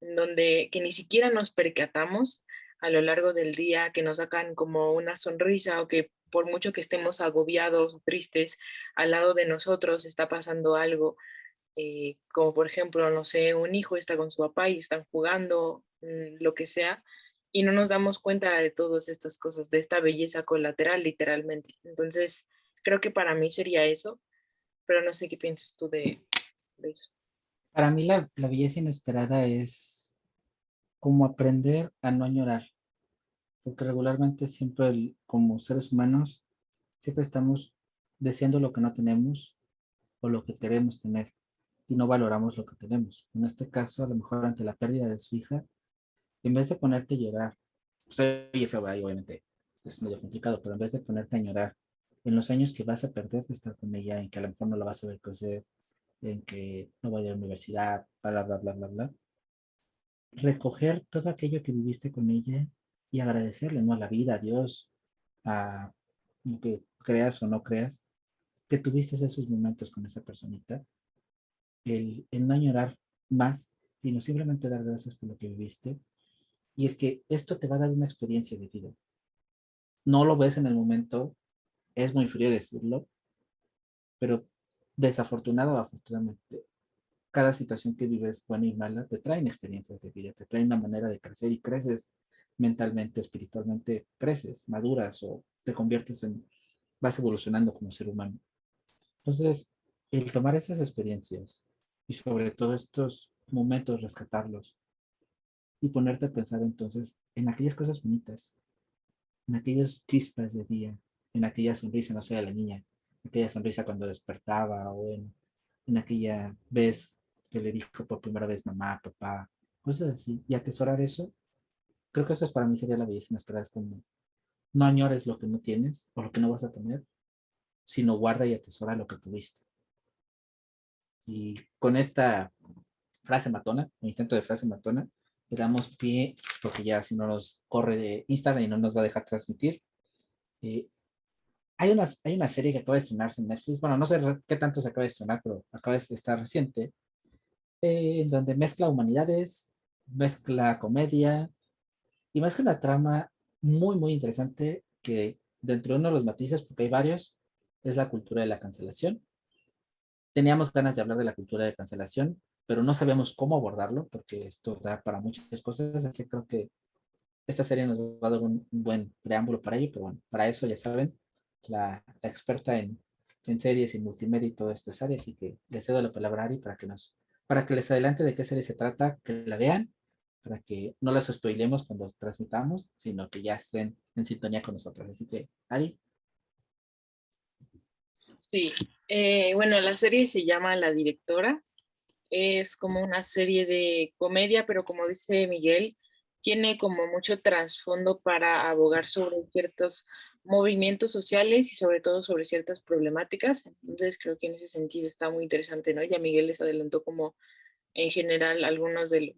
en donde que ni siquiera nos percatamos a lo largo del día, que nos sacan como una sonrisa o que por mucho que estemos agobiados o tristes, al lado de nosotros está pasando algo, como por ejemplo, no sé, un hijo está con su papá y están jugando, lo que sea, y no nos damos cuenta de todas estas cosas, de esta belleza colateral, literalmente. Entonces, creo que para mí sería eso, pero no sé qué piensas tú de eso. Para mí la belleza inesperada es como aprender a no añorar, porque regularmente siempre como seres humanos siempre estamos deseando lo que no tenemos o lo que queremos tener y no valoramos lo que tenemos. En este caso, a lo mejor ante la pérdida de su hija, en vez de ponerte a llorar, pues, oye, feo, ahí obviamente es medio complicado, pero en vez de ponerte a llorar en los años que vas a perder de estar con ella, en que a lo mejor no la vas a ver crecer, en que no vaya a la universidad, bla, bla, bla, bla, bla, recoger todo aquello que viviste con ella y agradecerle, ¿no? A la vida, a Dios, a lo que creas o no creas, que tuviste esos momentos con esa personita, el no añorar más, sino simplemente dar gracias por lo que viviste y el que esto te va a dar una experiencia de vida. No lo ves en el momento, es muy frío decirlo, pero desafortunado o afortunadamente, cada situación que vives, buena y mala, te traen experiencias de vida, te traen una manera de crecer y creces mentalmente, espiritualmente, creces, maduras o te conviertes en, vas evolucionando como ser humano. Entonces, el tomar estas experiencias y sobre todo estos momentos, rescatarlos y ponerte a pensar entonces en aquellas cosas bonitas, en aquellas chispas de día, en aquella sonrisa, no sé, de la niña, aquella sonrisa cuando despertaba o en aquella vez que le dijo por primera vez mamá, papá, cosas así, y atesorar eso, creo que eso es para mí sería la belleza inesperada, es como no añores lo que no tienes o lo que no vas a tener, sino guarda y atesora lo que tuviste. Y con esta frase matona, un intento de frase matona, le damos pie, porque ya si no nos corre de Instagram y no nos va a dejar transmitir. Eh, hay una serie que acaba de estrenarse en Netflix, bueno, no sé qué tanto se acaba de estrenar, pero acaba de estar reciente, en donde mezcla humanidades, mezcla comedia y mezcla una trama muy, muy interesante que dentro de uno de los matices, porque hay varios, es la cultura de la cancelación. Teníamos ganas de hablar de la cultura de cancelación, pero no sabíamos cómo abordarlo, porque esto da para muchas cosas, así que creo que esta serie nos va a dar un buen preámbulo para ello, pero bueno, para eso ya saben, la experta en series y multimedia y todo esto es Ari, así que les cedo la palabra a Ari para que les adelante de qué serie se trata, que la vean, para que no las spoilemos cuando transmitamos, sino que ya estén en sintonía con nosotros. Así que, Ari, Sí, bueno, la serie se llama La Directora. Es como una serie de comedia, pero como dice Miguel, tiene como mucho trasfondo para abogar sobre ciertos movimientos sociales y sobre todo sobre ciertas problemáticas. Entonces creo que en ese sentido está muy interesante, ¿no? Ya Miguel les adelantó como en general algunos de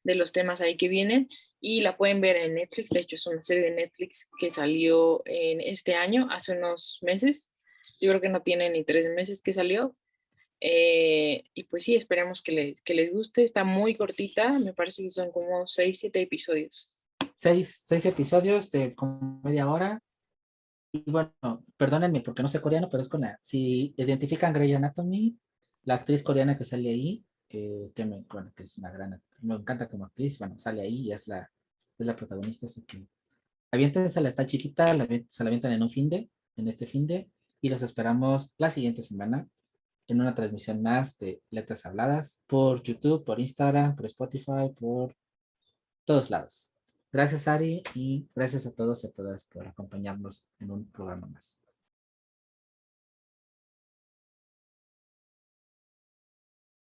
los temas ahí que vienen y la pueden ver en Netflix. De hecho, es una serie de Netflix que salió en este año, hace unos meses. Yo creo que no tiene ni 3 meses que salió. Y pues sí, esperemos que les guste. Está muy cortita, me parece que son como 6, 7 episodios. Seis episodios de como media hora. Y bueno, perdónenme porque no sé coreano, pero es con la. Si identifican Grey Anatomy, la actriz coreana que sale ahí, bueno, que es una gran actriz, me encanta como actriz, bueno, sale ahí y es la protagonista, así que aviéntensela, está chiquita, se la avientan en un en este y los esperamos la siguiente semana en una transmisión más de Letras Habladas por YouTube, por Instagram, por Spotify, por todos lados. Gracias, Ari, y gracias a todos y a todas por acompañarnos en un programa más.